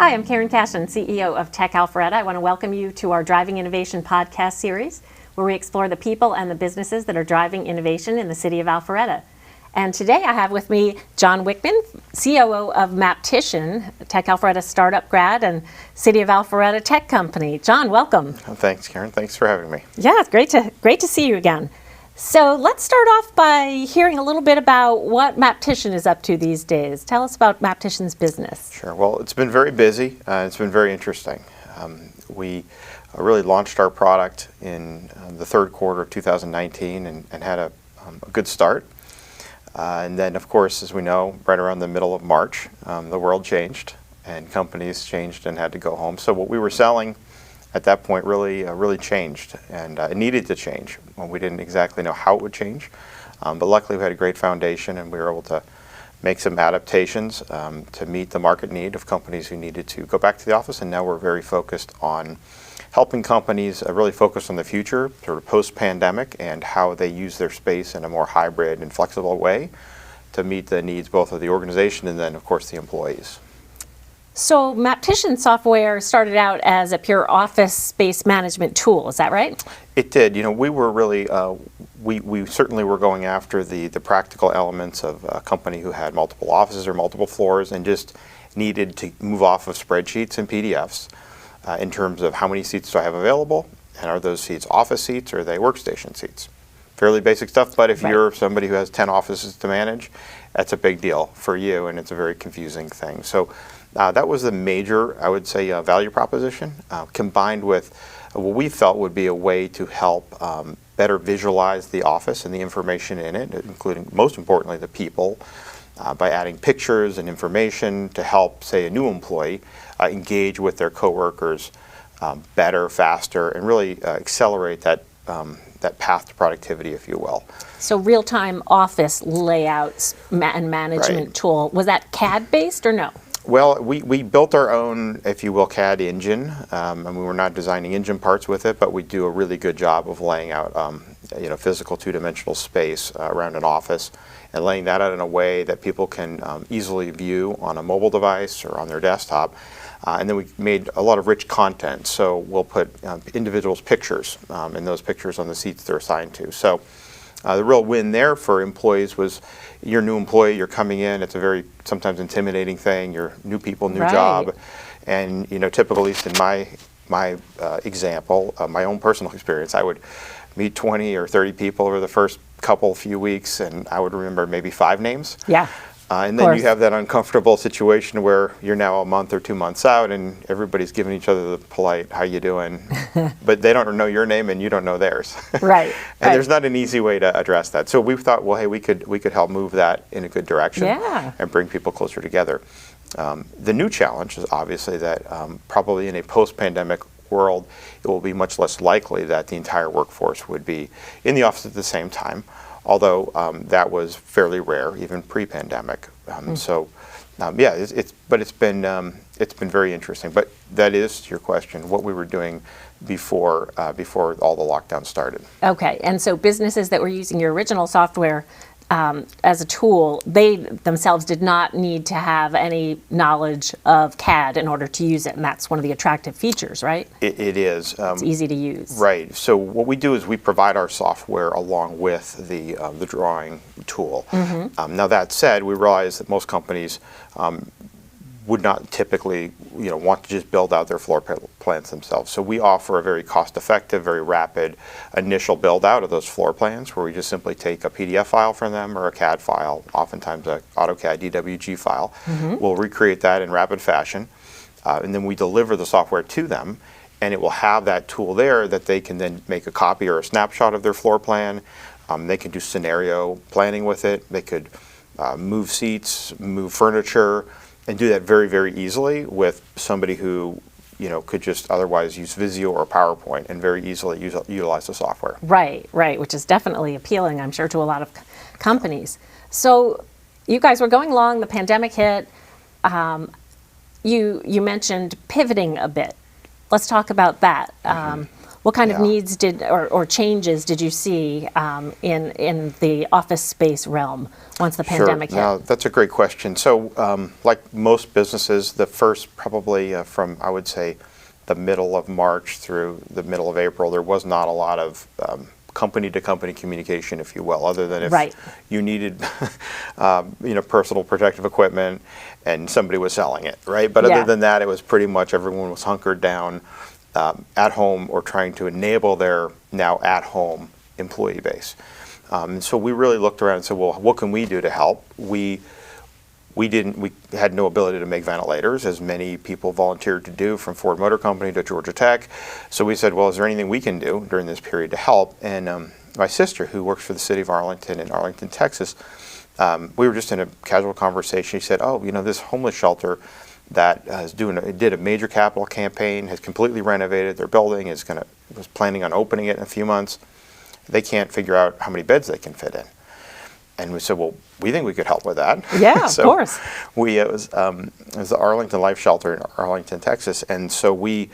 Hi, I'm Karen Cashin, CEO of Tech Alpharetta. I want to welcome you to our Driving Innovation podcast series, where we explore the people and the businesses that are driving innovation in the city of Alpharetta. And today I have with me John Wichmann, COO of Maptician, Tech Alpharetta startup grad and City of Alpharetta tech company. John, welcome. Thanks, Karen. Thanks for having me. Yeah, it's great to see you again. So let's start off by hearing a little bit about what Maptician is up to these days. Tell us about Maptician's business. Sure. Well, it's been very busy. It's been very interesting. We really launched our product in the third quarter of 2019 and had a good start. And then, of course, as we know, right around the middle of March, the world changed and companies changed and had to go home. So what we were selling at that point really changed, and it needed to change. Well, we didn't exactly know how it would change, but luckily we had a great foundation and we were able to make some adaptations to meet the market need of companies who needed to go back to the office. And now we're very focused on helping companies really focus on the future, sort of post-pandemic, and how they use their space in a more hybrid and flexible way to meet the needs both of the organization and then, of course, the employees. So Maptician software started out as a pure office space management tool, is that right? It did. You know, we were really, we certainly were going after the practical elements of a company who had multiple offices or multiple floors and just needed to move off of spreadsheets and PDFs in terms of how many seats do I have available, and are those seats office seats or are they workstation seats? Fairly basic stuff, but if you're somebody who has 10 offices to manage, that's a big deal for you, and it's a very confusing thing. So that was the major, I would say, value proposition, combined with what we felt would be a way to help better visualize the office and the information in it, including, most importantly, the people, by adding pictures and information to help, say, a new employee engage with their coworkers better, faster, and really accelerate that path to productivity, if you will. So real-time office layouts and management tool, was that CAD-based or no? Well, we built our own, if you will, CAD engine, and we were not designing engine parts with it, but we do a really good job of laying out, physical two-dimensional space around an office, and laying that out in a way that people can easily view on a mobile device or on their desktop. And then we made a lot of rich content, so we'll put individuals' pictures and those pictures on the seats they're assigned to. So the real win there for employees was you're a new employee, you're coming in, it's a very sometimes intimidating thing, you're new people, new job, and typically, at least in my example, my own personal experience, I would meet 20 or 30 people over the first few weeks, and I would remember maybe 5 names. Yeah. And then you have that uncomfortable situation where you're now a month or 2 months out and everybody's giving each other the polite, how you doing? But they don't know your name and you don't know theirs. Right. And there's not an easy way to address that. So we thought, well, hey, we could help move that in a good direction and bring people closer together. The new challenge is obviously that probably in a post-pandemic world, it will be much less likely that the entire workforce would be in the office at the same time. Although that was fairly rare, even pre-pandemic. It's been very interesting. But that is, to your question, what we were doing before all the lockdown started. Okay, and so businesses that were using your original software as a tool, they themselves did not need to have any knowledge of CAD in order to use it, and that's one of the attractive features, right? It is. It's easy to use. Right. So what we do is we provide our software along with the drawing tool. Now that said, we realize that most companies would not typically want to just build out their floor plans themselves. So we offer a very cost-effective, very rapid initial build out of those floor plans where we just simply take a PDF file from them or a CAD file, oftentimes a AutoCAD DWG file. We'll recreate that in rapid fashion, and then we deliver the software to them, and it will have that tool there that they can then make a copy or a snapshot of their floor plan. They can do scenario planning with it. They could move seats, move furniture, and do that very, very easily with somebody who could just otherwise use Visio or PowerPoint and very easily utilize the software. Right, which is definitely appealing, I'm sure, to a lot of companies. So you guys were going along, the pandemic hit. You mentioned pivoting a bit. Let's talk about that. What kind of Yeah. needs or changes did you see in the office space realm once the pandemic hit? Now, that's a great question. So, like most businesses, the first probably from, I would say, the middle of March through the middle of April, there was not a lot of company-to-company communication, if you will, other than if Right. you needed, personal protective equipment and somebody was selling it, right? But Yeah. other than that, it was pretty much everyone was hunkered down at home or trying to enable their now at-home employee base. And so we really looked around and said, well, what can we do to help? We had no ability to make ventilators, as many people volunteered to do, from Ford Motor Company to Georgia Tech. So we said, well, is there anything we can do during this period to help? And my sister, who works for the city of Arlington in Arlington, Texas, we were just in a casual conversation. She said, oh, this homeless shelter that did a major capital campaign, has completely renovated their building, was planning on opening it in a few months. They can't figure out how many beds they can fit in. And we said, well, we think we could help with that. Yeah, So of course. it was the Arlington Life Shelter in Arlington, Texas. And so we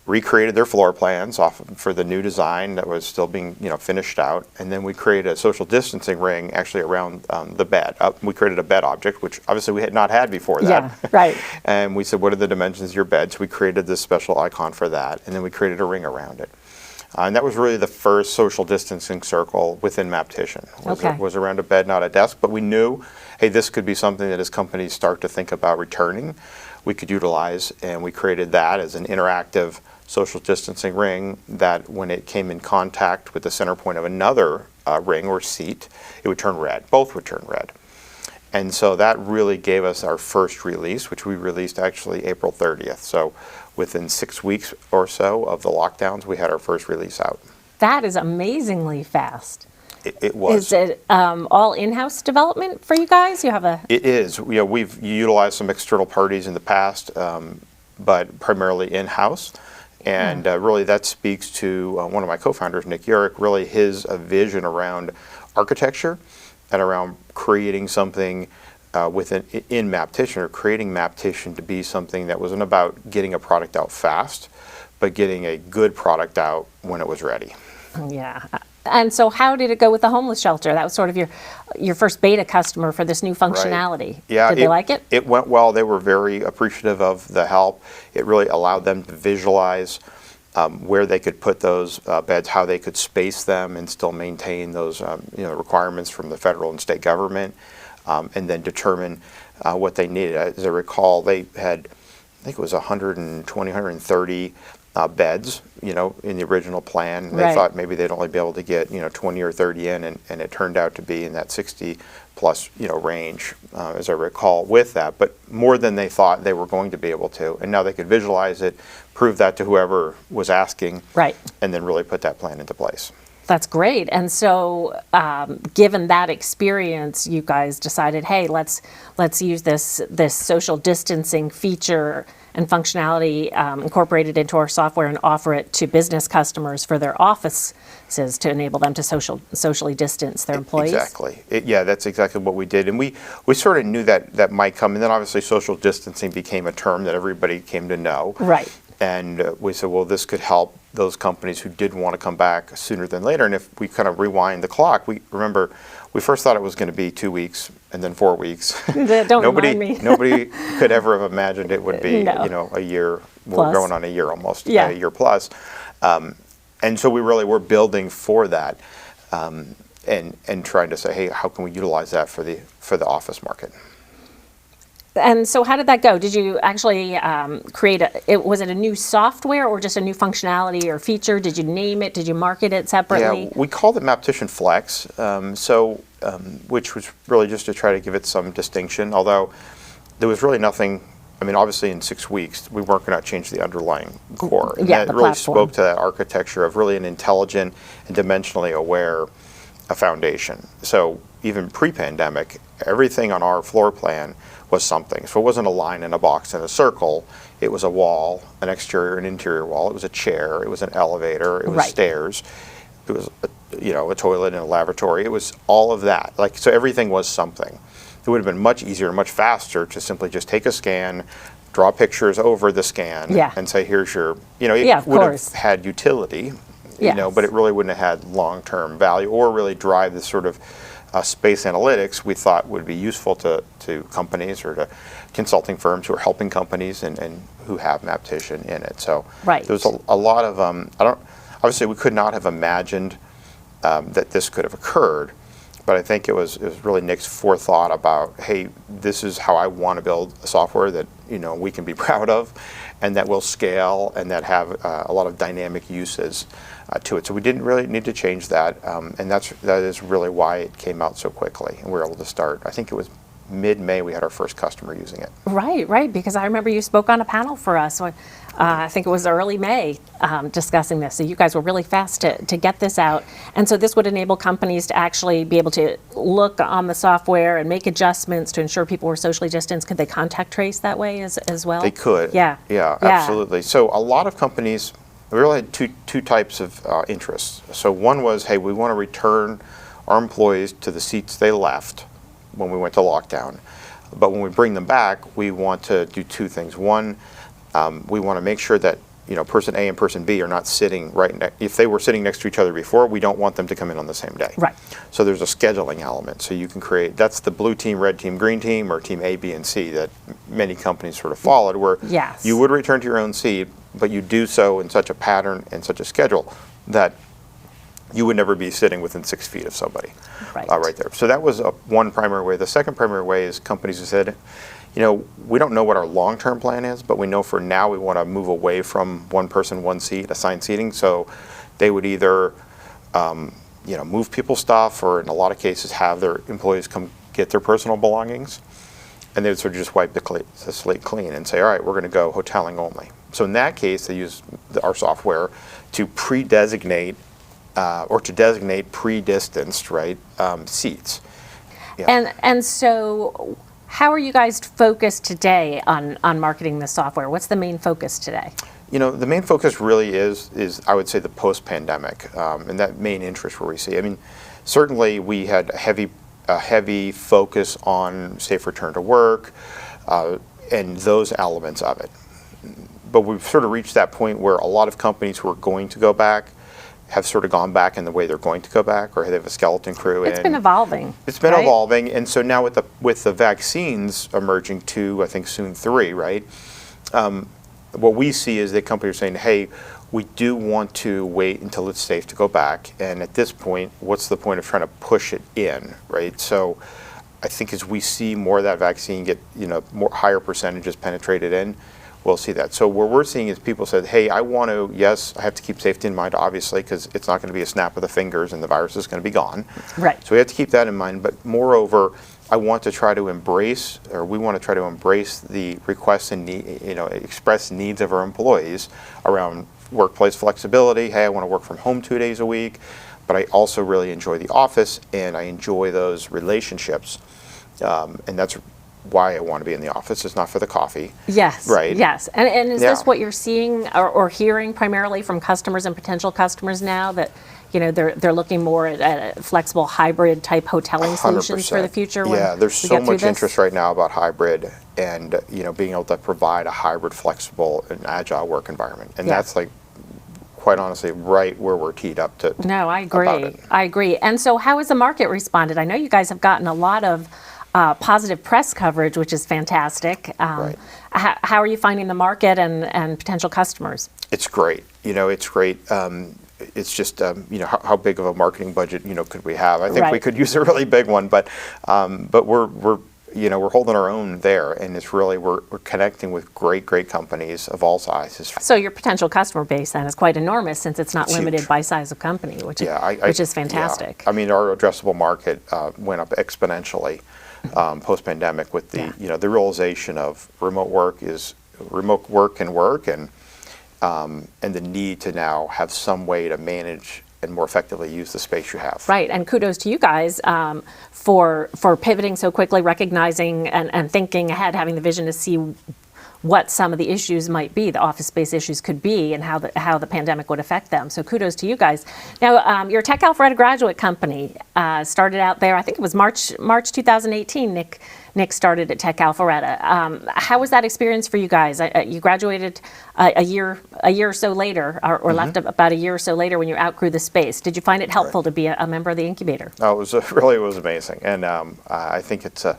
recreated their floor plans for the new design that was still being finished out. And then we created a social distancing ring actually around the bed. We created a bed object, which obviously we had not had before that. Yeah, right. And we said, what are the dimensions of your bed? So we created this special icon for that. And then we created a ring around it. And that was really the first social distancing circle within Maptician. Was around a bed, not a desk. But we knew, hey, this could be something that as companies start to think about returning, we could utilize. And we created that as an interactive social distancing ring that when it came in contact with the center point of another ring or seat, it would turn red. Both would turn red. And so that really gave us our first release, which we released actually April 30th. So within 6 weeks or so of the lockdowns, we had our first release out. That is amazingly fast. It was. Is it all in-house development for you guys? You have a... It is. We've utilized some external parties in the past, but primarily in-house. And really that speaks to one of my co-founders, Nick Urick, really his vision around architecture and around creating something in Maptician, or creating Maptician to be something that wasn't about getting a product out fast, but getting a good product out when it was ready. Yeah. And so how did it go with the homeless shelter? That was sort of your first beta customer for this new functionality. Right. Yeah, Did they like it? It went well. They were very appreciative of the help. It really allowed them to visualize where they could put those beds, how they could space them and still maintain those requirements from the federal and state government, and then determine what they needed. As I recall, they had, I think it was 120, 130 beds, in the original plan. They thought maybe they'd only be able to get, 20 or 30 in, and it turned out to be in that 60 plus, range, as I recall, with that, but more than they thought they were going to be able to. And now they could visualize it, prove that to whoever was asking, and then really put that plan into place. That's great. And so, given that experience, you guys decided, hey, let's use this social distancing feature and functionality incorporated into our software and offer it to business customers for their offices to enable them to socially distance their employees. Exactly. That's exactly what we did. And we sort of knew that might come. And then obviously social distancing became a term that everybody came to know. Right. And we said, well, this could help those companies who did want to come back sooner than later. And if we kind of rewind the clock, we first thought it was going to be 2 weeks and then 4 weeks. Don't remind me. Nobody could ever have imagined it would be, a year. We're going on a year almost, a year plus. And so we really were building for that, and trying to say, hey, how can we utilize that for the office market? And so how did that go? Did you actually was it a new software or just a new functionality or feature? Did you name it? Did you market it separately? Yeah, we called it Maptician Flex, which was really just to try to give it some distinction, although there was really nothing. I mean, obviously in 6 weeks, we weren't going to change the underlying core. And that really spoke to that architecture of really an intelligent and dimensionally aware foundation. So even pre-pandemic, everything on our floor plan was something. So it wasn't a line and a box and a circle. It was a wall, an exterior and interior wall. It was a chair. It was an elevator. It was stairs. It was a toilet and a lavatory. It was all of that. So everything was something. It would have been much easier and much faster to simply just take a scan, draw pictures over the scan, and say, here's your, it would have had utility, Yes. but it really wouldn't have had long-term value or really drive this sort of space analytics we thought would be useful to companies or to consulting firms who are helping companies and who have Maptician in it. So Right. there's a lot of, obviously we could not have imagined that this could have occurred, but I think it was really Nick's forethought about, hey, this is how I want to build a software that we can be proud of, and that will scale and that have a lot of dynamic uses to it. So we didn't really need to change that, and that is really why it came out so quickly, and we were able to start. I think it was mid-May we had our first customer using it. Right, because I remember you spoke on a panel for us. I think it was early May discussing this. So you guys were really fast to get this out. And so this would enable companies to actually be able to look on the software and make adjustments to ensure people were socially distanced. Could they contact trace that way as well? They could. Yeah. Yeah, absolutely. So a lot of companies, we really had two types of interests. So one was, hey, we want to return our employees to the seats they left when we went to lockdown. But when we bring them back, we want to do two things. One, we want to make sure that person A and person B are not sitting if they were sitting next to each other before, we don't want them to come in on the same day. Right. So there's a scheduling element. So you can create, that's the blue team, red team, green team, or team A, B, and C that many companies sort of followed, where Yes. you would return to your own seat, but you do so in such a pattern and such a schedule that you would never be sitting within 6 feet of somebody right there. So that was one primary way. The second primary way is companies who said, we don't know what our long-term plan is, but we know for now we want to move away from one person, one seat, assigned seating. So they would either, move people's stuff, or in a lot of cases have their employees come get their personal belongings, and they would sort of just wipe the slate clean and say, all right, we're going to go hoteling only. So in that case, they use our software to pre-designate or to designate pre-distanced seats. Yeah. And so how are you guys focused today on marketing the software? What's the main focus today? The main focus really is I would say the post-pandemic, and that main interest where we see. I mean, certainly we had a heavy focus on safe return to work and those elements of it. But we've sort of reached that point where a lot of companies who are going to go back have sort of gone back in the way they're going to go back, or they have a skeleton crew. It's been evolving. It's been evolving, and so now with the vaccines emerging 2, I think soon 3, right? What we see is that companies are saying, hey, we do want to wait until it's safe to go back, and at this point, what's the point of trying to push it in, right? So I think as we see more of that vaccine get, higher percentages penetrated in, we'll see that. So what we're seeing is people said, hey, I have to keep safety in mind, obviously, because it's not going to be a snap of the fingers and the virus is going to be gone. Right. So we have to keep that in mind. But moreover, we want to try to embrace the requests and express needs of our employees around workplace flexibility. Hey, I want to work from home 2 days a week, but I also really enjoy the office and I enjoy those relationships. And that's why I want to be in the office. It's not for the coffee. Yes. Right. Yes. And is this what you're seeing or hearing primarily from customers and potential customers now, that they're looking more at flexible hybrid type hoteling solutions 100%. for the future? Yeah, there's so much interest right now about hybrid and being able to provide a hybrid, flexible, and agile work environment. And that's quite honestly right where we're teed up to. No, I agree. And so how has the market responded? I know you guys have gotten a lot of positive press coverage, which is fantastic. Right. How are you finding the market and potential customers? It's great. It's great. It's just how big of a marketing budget could we have? I think we could use a really big one, but we're holding our own there, and it's really we're connecting with great companies of all sizes. So your potential customer base then is quite enormous, since it's not limited huge by size of company, which is fantastic. Yeah. I mean, our addressable market went up exponentially post-pandemic with the the realization of remote work can work, and the need to now have some way to manage and more effectively use the space you have. Right, and kudos to you guys for pivoting so quickly, recognizing and thinking ahead, having the vision to see what some of the issues might be, the office space issues could be, and how the pandemic would affect them. So kudos to you guys. Now, your Tech Alpharetta graduate company started out there, I think it was March 2018, Nick started at Tech Alpharetta. How was that experience for you guys? You graduated a year or so later, or left about a year or so later when you outgrew the space. Did you find it helpful to be a member of the incubator? Oh, it was amazing, and I think it's a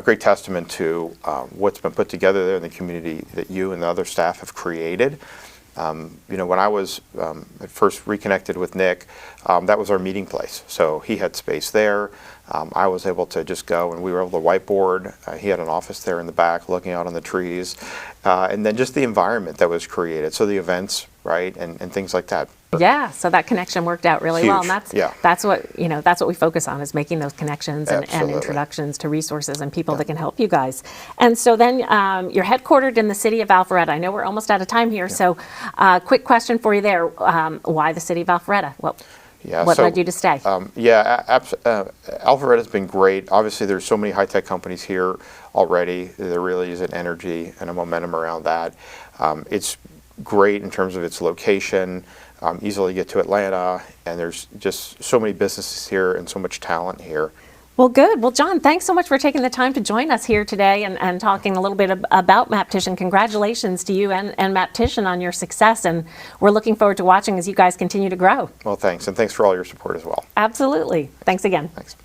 great testament to what's been put together there in the community that you and the other staff have created. When I was at first reconnected with Nick, that was our meeting place. So he had space there. I was able to just go, and we were able to whiteboard. He had an office there in the back looking out on the trees. And then just the environment that was created. So the events, right, and things like that. Yeah, so that connection worked out really well, and that's what we focus on, is making those connections and introductions to resources and people that can help you guys. And so then you're headquartered in the city of Alpharetta. I know we're almost out of time here, so quick question for you there: why the city of Alpharetta? What led you to stay? Alpharetta's been great. Obviously, there's so many high-tech companies here already. There really is an energy and a momentum around that. It's great in terms of its location. Easily get to Atlanta, and there's just so many businesses here and so much talent here. Well, good. Well, John, thanks so much for taking the time to join us here today and talking a little bit about Maptician. Congratulations to you and Maptician on your success, and we're looking forward to watching as you guys continue to grow. Well, thanks, and thanks for all your support as well. Absolutely. Thanks again. Thanks.